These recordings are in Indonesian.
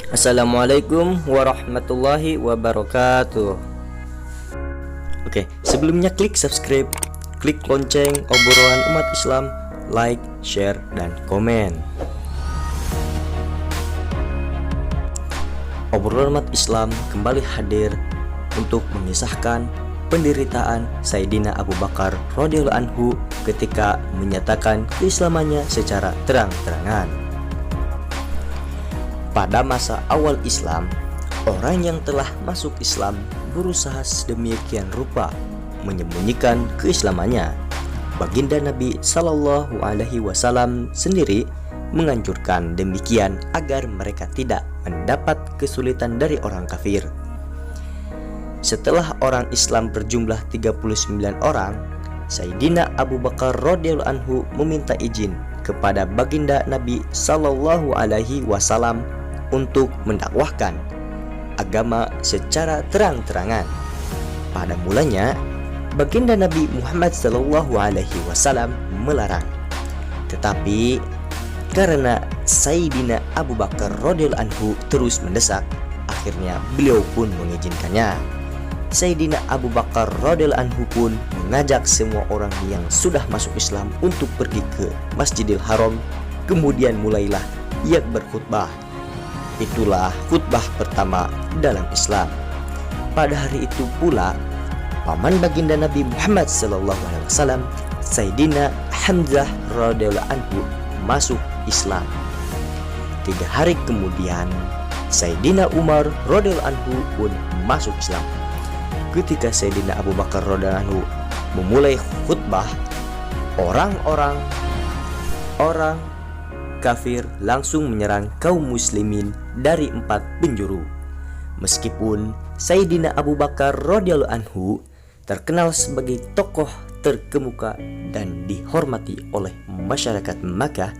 Assalamualaikum warahmatullahi wabarakatuh. Oke, sebelumnya klik subscribe, klik lonceng obrolan umat Islam, like, share, dan komen. Obrolan umat Islam kembali hadir untuk mengisahkan penderitaan Sayyidina Abu Bakar radhiyallahu anhu ketika menyatakan keislamannya secara terang-terangan. Pada masa awal Islam, orang yang telah masuk Islam berusaha sedemikian rupa menyembunyikan keislamannya. Baginda Nabi Shallallahu Alaihi Wasallam sendiri menganjurkan demikian agar mereka tidak mendapat kesulitan dari orang kafir. Setelah orang Islam berjumlah 39 orang, Sayyidina Abu Bakar radhiyallahu anhu meminta izin kepada baginda Nabi Shallallahu Alaihi Wasallam untuk mendakwahkan agama secara terang-terangan. Pada mulanya, baginda Nabi Muhammad Sallallahu Alaihi Wasallam melarang. Tetapi karena Sayyidina Abu Bakar radhiyallahu anhu terus mendesak, akhirnya beliau pun mengizinkannya. Sayyidina Abu Bakar radhiyallahu anhu pun mengajak semua orang yang sudah masuk Islam untuk pergi ke Masjidil Haram. Kemudian mulailah ia berkhutbah. Itulah khutbah pertama dalam Islam. Pada hari itu pula, paman baginda Nabi Muhammad SAW, Sayyidina Hamzah radhiyallahu anhu masuk Islam. 3 hari kemudian, Sayyidina Umar radhiyallahu anhu pun masuk Islam. Ketika Sayyidina Abu Bakar radhiyallahu anhu memulai khutbah, orang kafir langsung menyerang kaum muslimin dari 4 penjuru. Meskipun Sayyidina Abu Bakar radhiyallahu anhu terkenal sebagai tokoh terkemuka dan dihormati oleh masyarakat Makkah,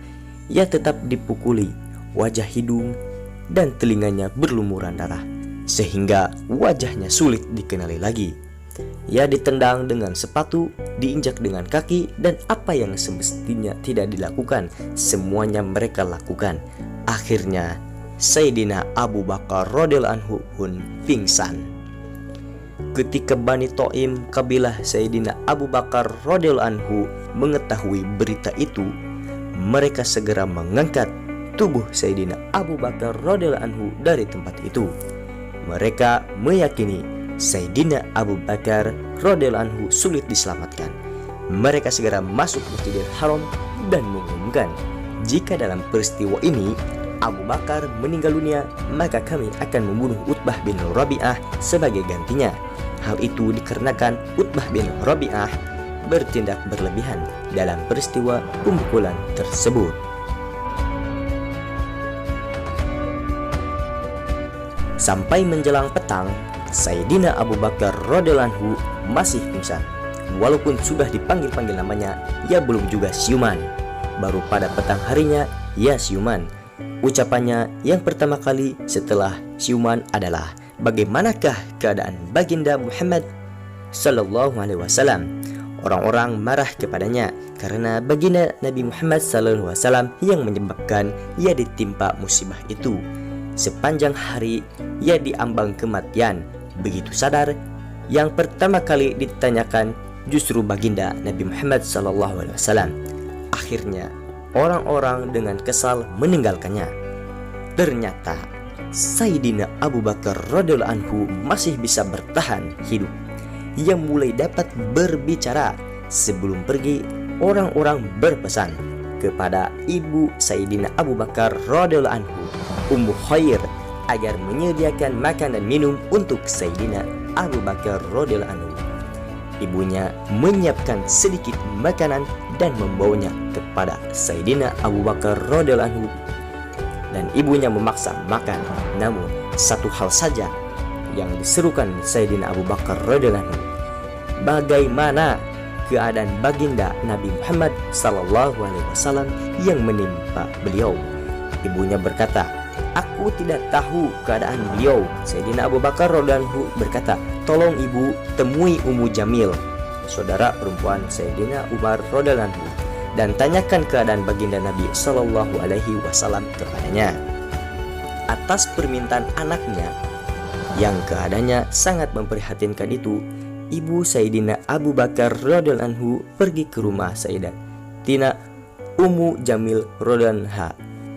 ia tetap dipukuli, wajah, hidung, dan telinganya berlumuran darah sehingga wajahnya sulit dikenali lagi. Ia ditendang dengan sepatu, diinjak dengan kaki, dan apa yang semestinya tidak dilakukan, semuanya mereka lakukan. Akhirnya Sayyidina Abu Bakar radhiyallahu anhu pun pingsan. Ketika Bani Taim, kabilah Sayyidina Abu Bakar radhiyallahu anhu mengetahui berita itu, mereka segera mengangkat tubuh Sayyidina Abu Bakar radhiyallahu anhu dari tempat itu. Mereka meyakini Sayyidina Abu Bakar radhiyallahu anhu sulit diselamatkan. Mereka segera masuk Masjidil Haram dan mengumumkan, jika dalam peristiwa ini Abu Bakar meninggal dunia, maka kami akan membunuh Utbah bin Rabi'ah sebagai gantinya. Hal itu dikarenakan Utbah bin Rabi'ah bertindak berlebihan dalam peristiwa pemukulan tersebut. Sampai menjelang petang, Sayyidina Abu Bakar radhiyallahu anhu masih pingsan. Walaupun sudah dipanggil-panggil namanya, ia belum juga siuman. Baru pada petang harinya ia siuman. Ucapannya yang pertama kali setelah siuman adalah, "Bagaimanakah keadaan baginda Muhammad sallallahu alaihi wasallam?" Orang-orang marah kepadanya karena baginda Nabi Muhammad sallallahu alaihi wasallam yang menyebabkan ia ditimpa musibah itu. Sepanjang hari ia diambang kematian. Begitu sadar, yang pertama kali ditanyakan justru baginda Nabi Muhammad SAW. Akhirnya orang-orang dengan kesal meninggalkannya. Ternyata Sayyidina Abu Bakar radhiyallahu anhu masih bisa bertahan hidup. Ia mulai dapat berbicara. Sebelum pergi, orang-orang berpesan kepada ibu Sayyidina Abu Bakar radhiyallahu anhu, Ummu Khair, agar menyediakan makan dan minum untuk Sayyidina Abu Bakar radhiyallahu anhu. Ibunya menyiapkan sedikit makanan dan membawanya kepada Sayyidina Abu Bakar radhiyallahu anhu, dan ibunya memaksa makan. Namun satu hal saja yang diserukan Sayyidina Abu Bakar radhiyallahu anhu, bagaimana keadaan baginda Nabi Muhammad sallallahu alaihi wasallam yang menimpa beliau? Ibunya berkata, "Aku tidak tahu keadaan beliau." Sayyidina Abu Bakar radhiyallahu anhu berkata, "Tolong ibu temui Ummu Jamil, saudara perempuan Sayyidina Umar radhiyallahu anhu, dan tanyakan keadaan baginda Nabi sallallahu alaihi wasallam kepadanya." atas permintaan anaknya yang keadaannya sangat memprihatinkan itu, ibu Sayyidina Abu Bakar radhiyallahu anhu pergi ke rumah Sayyidatina Ummu Jamil radhiyallahu anha.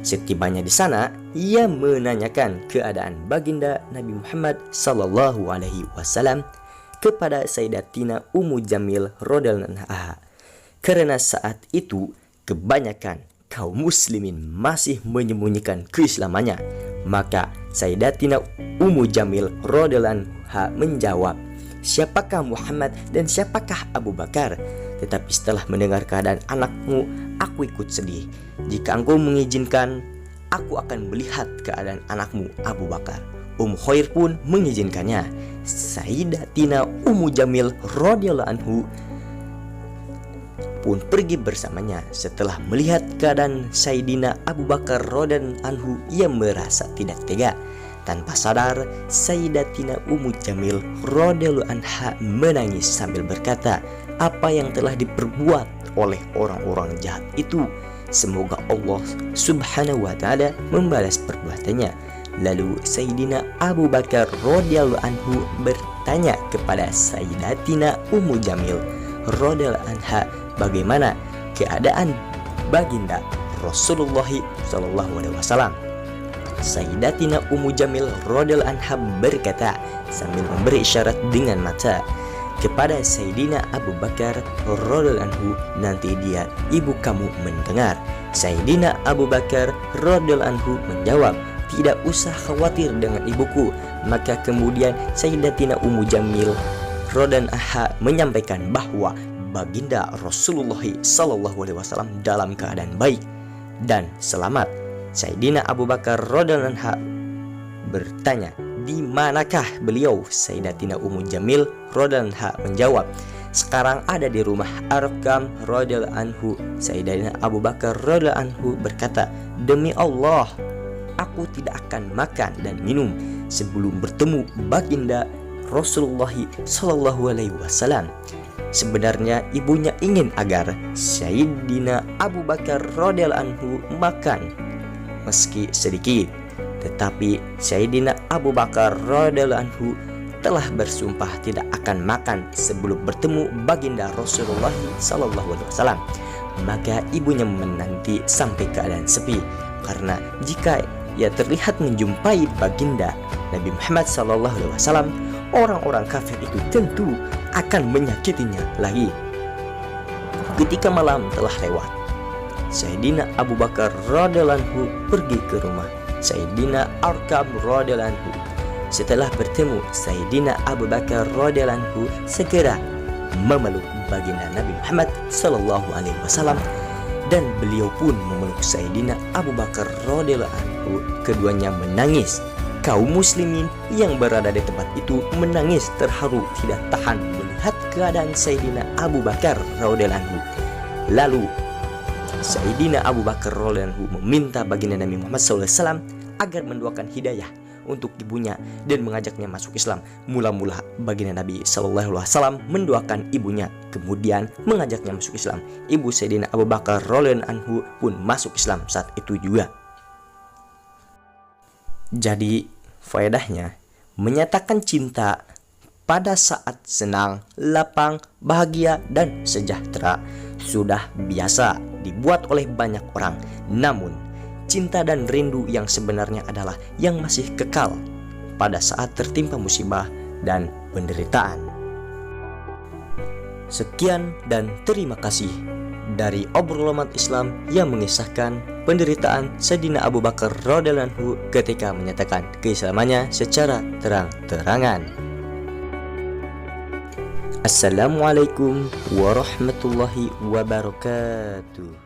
Setibanya di sana, ia menanyakan keadaan baginda Nabi Muhammad sallallahu alaihi wasallam kepada Sayyidatina Ummu Jamil radhiyallahu anha. Karena saat itu kebanyakan kaum muslimin masih menyembunyikan keislamannya, maka Sayyidatina Ummu Jamil radhiyallahu anha menjawab, "Siapakah Muhammad dan siapakah Abu Bakar? Tetapi setelah mendengar keadaan anakmu, aku ikut sedih. Jika engkau mengizinkan, aku akan melihat keadaan anakmu Abu Bakar." Ummu Khair pun mengizinkannya. Sayyidatina Ummu Jamil radhiyallahu anhu pun pergi bersamanya. Setelah melihat keadaan Sayyidina Abu Bakar radhiyallahu anhu, ia merasa tidak tega. Tanpa sadar, Sayyidatina Ummu Jamil radhiyallahu anha menangis sambil berkata, "Apa yang telah diperbuat oleh orang-orang jahat itu? Semoga Allah subhanahu wa ta'ala membalas perbuatannya." Lalu Sayyidina Abu Bakar radhiyallahu anhu bertanya kepada Sayyidatina Ummu Jamil radhiyallahu anha, bagaimana keadaan baginda Rasulullah sallallahu alaihi wasallam. Sayyidatina Ummu Jamil radhiyallahu anha berkata sambil memberi isyarat dengan mata kepada Sayyidina Abu Bakar radhiyallahu anhu, "Nanti dia ibu kamu mendengar." Sayyidina Abu Bakar radhiyallahu anhu menjawab, "Tidak usah khawatir dengan ibuku." Maka kemudian Sayyidatina Ummu Jamil radhiyallahu anha menyampaikan bahwa baginda Rasulullah sallallahu alaihi wasallam dalam keadaan baik dan selamat. Sayyidina Abu Bakar radhiyallahu anha bertanya, "Di manakah beliau?" Sayyidatina Ummu Jamil radhiyallahu anha menjawab, "Sekarang ada di rumah Arqam radhiyallahu anhu." Sayyidina Abu Bakar radhiyallahu anhu berkata, "Demi Allah, aku tidak akan makan dan minum sebelum bertemu baginda Rasulullah sallallahu alaihi wasallam." Sebenarnya ibunya ingin agar Sayyidina Abu Bakar radhiyallahu anhu makan meski sedikit, tetapi Sayyidina Abu Bakar radhiyallahu anhu telah bersumpah tidak akan makan sebelum bertemu baginda Rasulullah sallallahu alaihi wasallam. Maka ibunya menanti sampai keadaan sepi, karena jika ia terlihat menjumpai baginda Nabi Muhammad sallallahu alaihi wasallam, orang-orang kafir itu tentu akan menyakitinya lagi. Ketika malam telah lewat, Sayyidina Abu Bakar radhiyallahu anhu pergi ke rumah Sayyidina Arqam radhiyallahu anhu. Setelah bertemu, Sayyidina Abu Bakar radhiyallahu anhu segera memeluk baginda Nabi Muhammad sallallahu alaihi wasallam, dan beliau pun memeluk Sayyidina Abu Bakar radhiyallahu anhu. Keduanya menangis. Kaum muslimin yang berada di tempat itu menangis terharu tidak tahan melihat keadaan Sayyidina Abu Bakar radhiyallahu anhu. Lalu Sayyidina Abu Bakar radhiyallahu anhu meminta baginda Nabi Muhammad SAW agar mendoakan hidayah untuk ibunya dan mengajaknya masuk Islam. Mula-mula baginda Nabi SAW mendoakan ibunya, kemudian mengajaknya masuk Islam. Ibu Sayyidina Abu Bakar radhiyallahu anhu pun masuk Islam saat itu juga. Jadi faedahnya, menyatakan cinta pada saat senang, lapang, bahagia, dan sejahtera sudah biasa dibuat oleh banyak orang. Namun, cinta dan rindu yang sebenarnya adalah yang masih kekal pada saat tertimpa musibah dan penderitaan. Sekian dan terima kasih dari obrolan Islam yang mengisahkan penderitaan Sayyidina Abu Bakar radhiyallahu anhu ketika menyatakan keislamannya secara terang-terangan. Assalamualaikum warahmatullahi wabarakatuh.